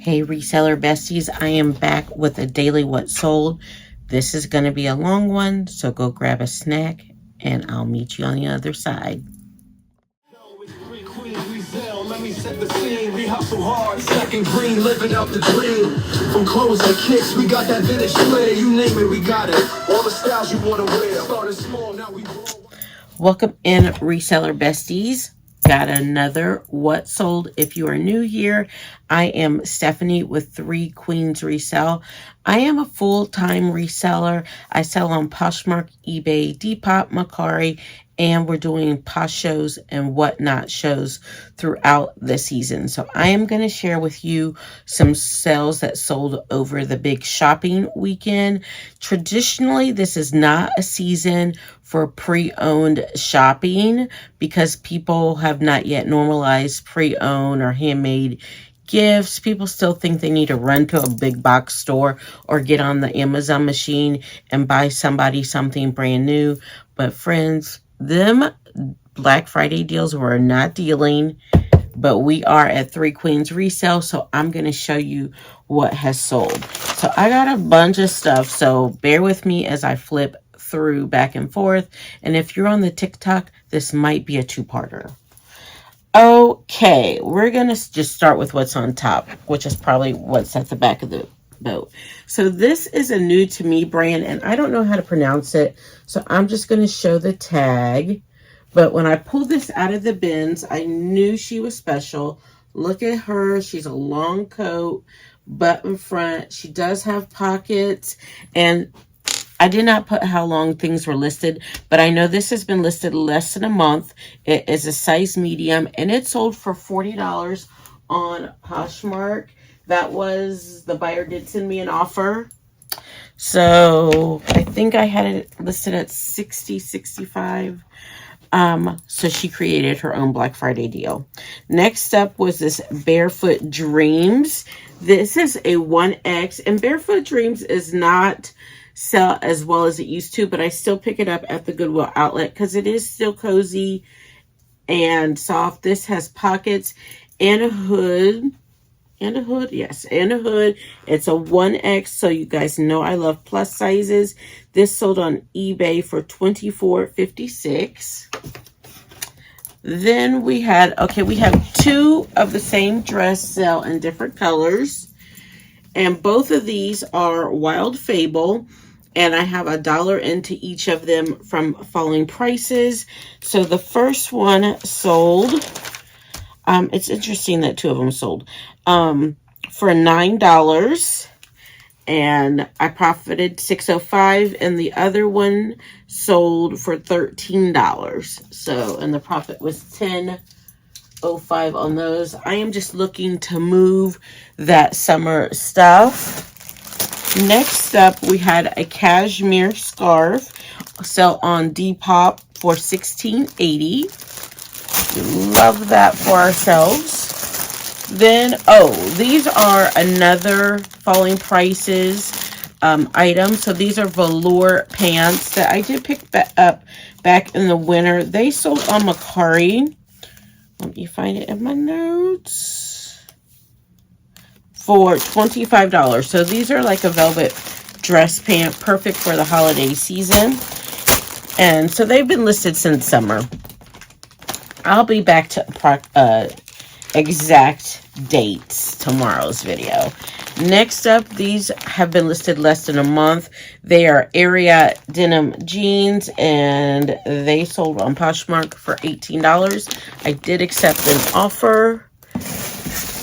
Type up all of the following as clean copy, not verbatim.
Hey reseller besties, I am back with a daily what sold. This is going to be a long one, so go grab a snack and I'll meet you on the other side. Let me set the scene. We hustle hard, second green, living up the dream. From clothes and kicks, we got that vintage flair. You name it, we got it. All the styles you want to wear. Started small, now we grow. Welcome in reseller besties. Got another what sold. If you are new here, I am Stephanie with 3 Queens Resell. I am a full-time reseller. I sell on Poshmark, eBay, Depop, Mecari, and we're doing posh shows and whatnot shows throughout the season. So I am going to share with you some sales that sold over the big shopping weekend. Traditionally, this is not a season for pre-owned shopping because people have not yet normalized pre-owned or handmade gifts. People still think they need to run to a big box store or get on the Amazon machine and buy somebody something brand new. But friends, them Black Friday deals were not dealing, but we are at 3 Queens Resell, so I'm going to show you what has sold. So I got a bunch of stuff, so bear with me as I flip through back and forth. And if you're on the TikTok, this might be a two-parter. Okay, we're going to just start with what's on top, which is probably what's at the back of the boat. So this is a new to me brand, and I don't know how to pronounce it, so I'm just going to show the tag. But when I pulled this out of the bins, I knew she was special. Look at her. She's a long coat, button front. She does have pockets, and I did not put how long things were listed, but I know this has been listed less than a month. It is a size medium, and it sold for $40 on Poshmark. That was, the buyer did send me an offer. So I think I had it listed at $60, $65. So she created her own Black Friday deal. Next up was this Barefoot Dreams. This is a 1X, and Barefoot Dreams is not sell as well as it used to, but I still pick it up at the Goodwill outlet because it is still cozy and soft. This has pockets and a hood. And a hood, yes, and a hood. It's a 1X, so you guys know I love plus sizes. This sold on eBay for $24.56. Then we have 2 of the same dress sell in different colors. And both of these are Wild Fable. And I have $1 into each of them from falling prices. So the first one sold. It's interesting that 2 of them sold for $9, and I profited $6.05, and the other one sold for $13. So, and the profit was $10.05 on those. I am just looking to move that summer stuff. Next up, we had a cashmere scarf sell on Depop for $16.80. Love that for ourselves. Then, these are another falling prices item. So these are velour pants that I did pick up back in the winter. They sold on Mecari. Let me find it in my notes. For $25. So these are like a velvet dress pant, perfect for the holiday season. And so they've been listed since summer. I'll be back to exact dates tomorrow's video. Next up, these have been listed less than a month. They are area denim jeans, and they sold on Poshmark for $18. I did accept an offer.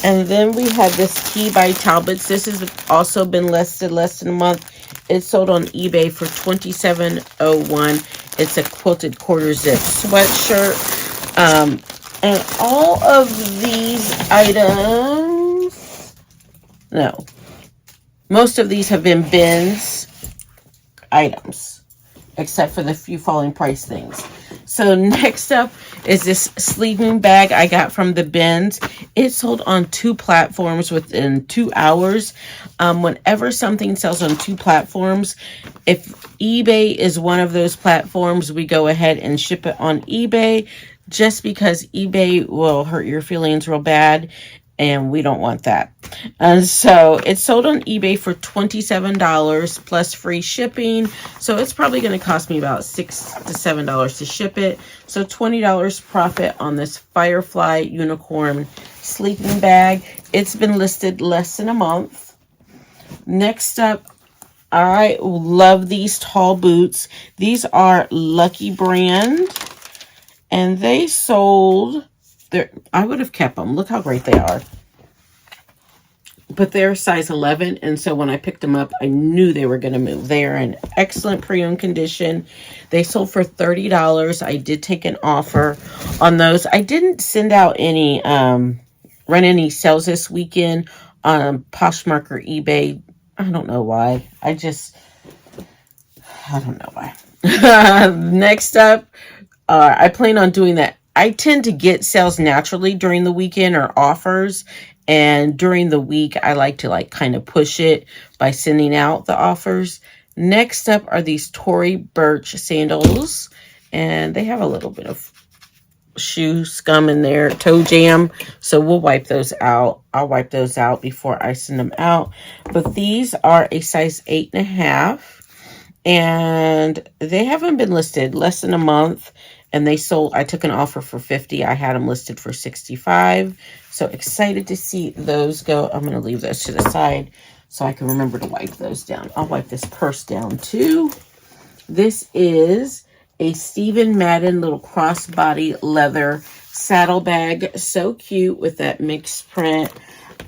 And then we have this Key by Talbots. This has also been listed less than a month. It sold on eBay for $27.01. It's a quilted quarter zip sweatshirt. And all of these items, no, most of these have been bins items, except for the few falling price things. So next up is this sleeping bag I got from the bins. It sold on 2 platforms within 2 hours. Whenever something sells on 2 platforms, if eBay is one of those platforms, we go ahead and ship it on eBay, just because eBay will hurt your feelings real bad and we don't want that. And so it's sold on eBay for $27 plus free shipping. So it's probably going to cost me about $6 to $7 to ship it. So $20 profit on this Firefly Unicorn sleeping bag. It's been listed less than a month. Next up, I love these tall boots. These are Lucky brand, and they sold there. I would have kept them. Look how great they are. But they're size 11, and so when I picked them up, I knew they were going to move. They are in excellent pre-owned condition. They sold for $30. I did take an offer on those. I didn't send out any, run any sales this weekend on Poshmark or eBay. I don't know why. I don't know why. Next up, I plan on doing that. I tend to get sales naturally during the weekend or offers. And during the week, I like to kind of push it by sending out the offers. Next up are these Tory Burch sandals. And they have a little bit of shoe scum in there, toe jam. So we'll wipe those out. I'll wipe those out before I send them out. But these are a size 8.5. And they haven't been listed less than a month. And they sold, I took an offer for $50. I had them listed for $65. So excited to see those go. I'm going to leave those to the side so I can remember to wipe those down. I'll wipe this purse down too. This is a Stephen Madden little crossbody leather saddle bag. So cute with that mixed print.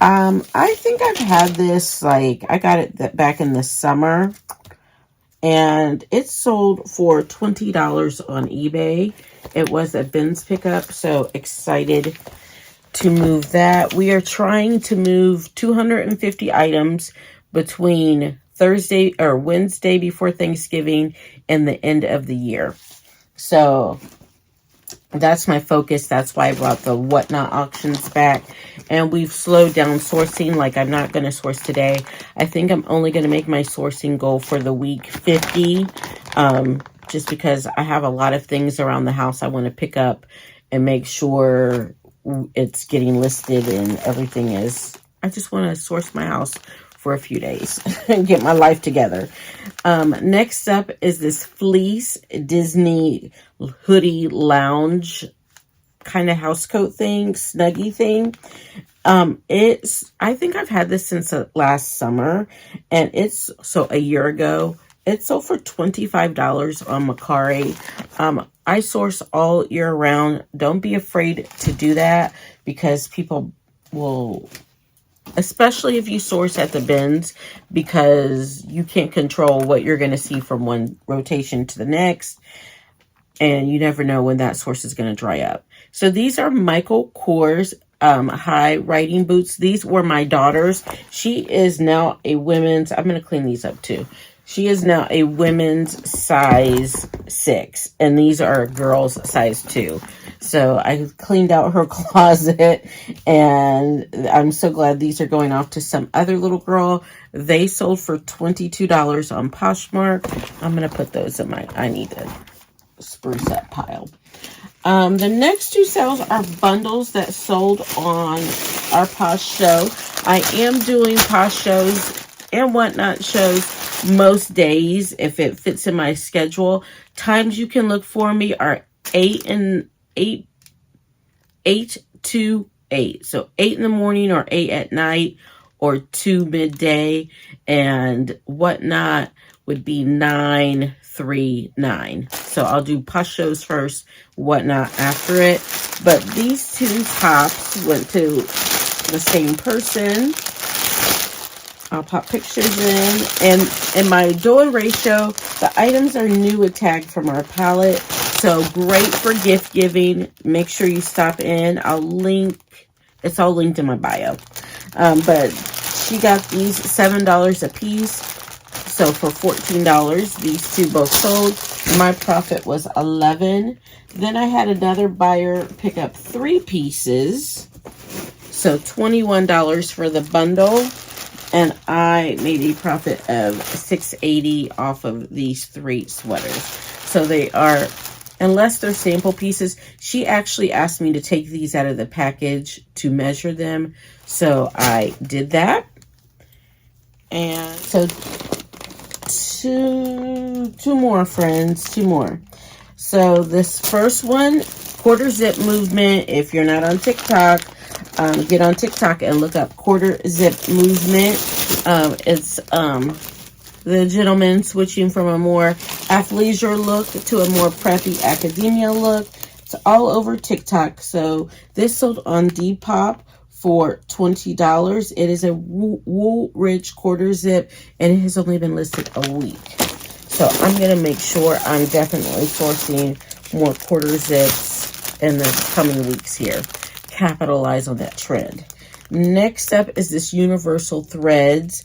I think I've had this, I got it back in the summer. And it sold for $20 on eBay. It was a Ben's pickup, so excited to move that. We are trying to move 250 items between Thursday or Wednesday before Thanksgiving and the end of the year. So that's my focus. That's why I brought the Whatnot auctions back. And we've slowed down sourcing. I'm not going to source today. I think I'm only going to make my sourcing goal for the week 50. Just because I have a lot of things around the house I want to pick up and make sure it's getting listed and everything is. I just want to source my house for a few days and get my life together. Next up is this fleece Disney hoodie lounge kind of house coat thing, snuggie thing. I think I've had this since last summer, and a year ago. It sold for $25 on Mecari. I source all year round. Don't be afraid to do that because people will, especially if you source at the bins, because you can't control what you're going to see from one rotation to the next. And you never know when that source is going to dry up. So these are Michael Kors high riding boots. These were my daughter's. She is now a women's. I'm going to clean these up too. She is now a women's size 6. And these are girls size 2. So I cleaned out her closet. And I'm so glad these are going off to some other little girl. They sold for $22 on Poshmark. I'm going to put those in my, I need to spruce that pile. The next 2 sales are bundles that sold on our Posh show. I am doing Posh shows and Whatnot shows most days if it fits in my schedule. Times you can look for me are 8 to 8. So 8 in the morning or 8 at night or 2 midday, and Whatnot would be 9, 3, 9. So I'll do Posh shows first, Whatnot after it. But these 2 tops went to the same person. I'll pop pictures in. And in my dough ratio, the items are new with tag from our palette. So great for gift giving. Make sure you stop in. I'll link. It's all linked in my bio. But she got these $7 a piece. So for $14, these 2 both sold. My profit was $11. Then I had another buyer pick up 3 pieces. So $21 for the bundle. And I made a profit of $6.80 off of these 3 sweaters. So they are unless they're sample pieces. She actually asked me to take these out of the package to measure them, so I did that. And so two more, friends, two more. So this first one, quarter zip movement. If you're not on TikTok, get on TikTok and look up quarter zip movement. It's the gentleman switching from a more athleisure look to a more preppy academia look. It's all over TikTok. So this sold on Depop for $20. It is a wool-rich quarter zip, and it has only been listed a week. So I'm going to make sure I'm definitely sourcing more quarter zips in the coming weeks here. Capitalize on that trend. Next up is this Universal Threads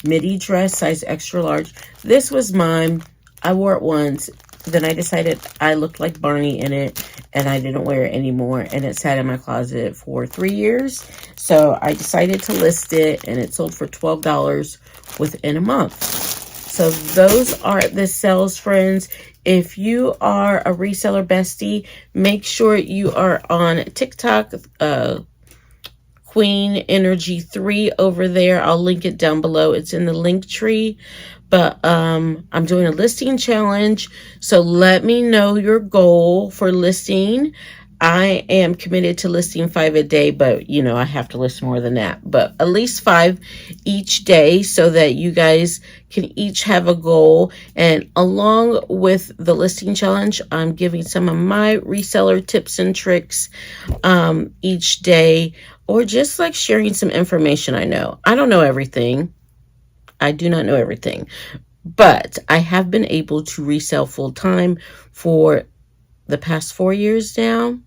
midi dress, size extra large. This was mine. I wore it once. Then I decided I looked like Barney in it, and I didn't wear it anymore, and it sat in my closet for 3 years. So I decided to list it, and it sold for $12 within a month. So those are the sales, friends. If you are a reseller bestie, make sure you are on TikTok, Queen Energy 3 over there. I'll link it down below. It's in the link tree. But I'm doing a listing challenge. So let me know your goal for listing. I am committed to listing 5 a day, but you know, I have to list more than that. But at least 5 each day so that you guys can each have a goal. And along with the listing challenge, I'm giving some of my reseller tips and tricks each day, or just like sharing some information I know. I don't know everything. I do not know everything, but I have been able to resell full time for the past 4 years now,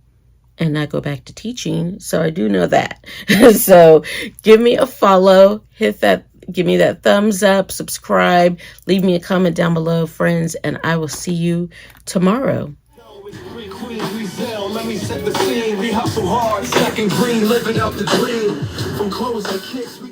and I go back to teaching, so I do know that. So give me a follow, hit that, give me that thumbs up, subscribe, leave me a comment down below, friends, and I will see you tomorrow. Let me set the scene. We hustle hard, second green, living out the dream. From clothes and kicks, we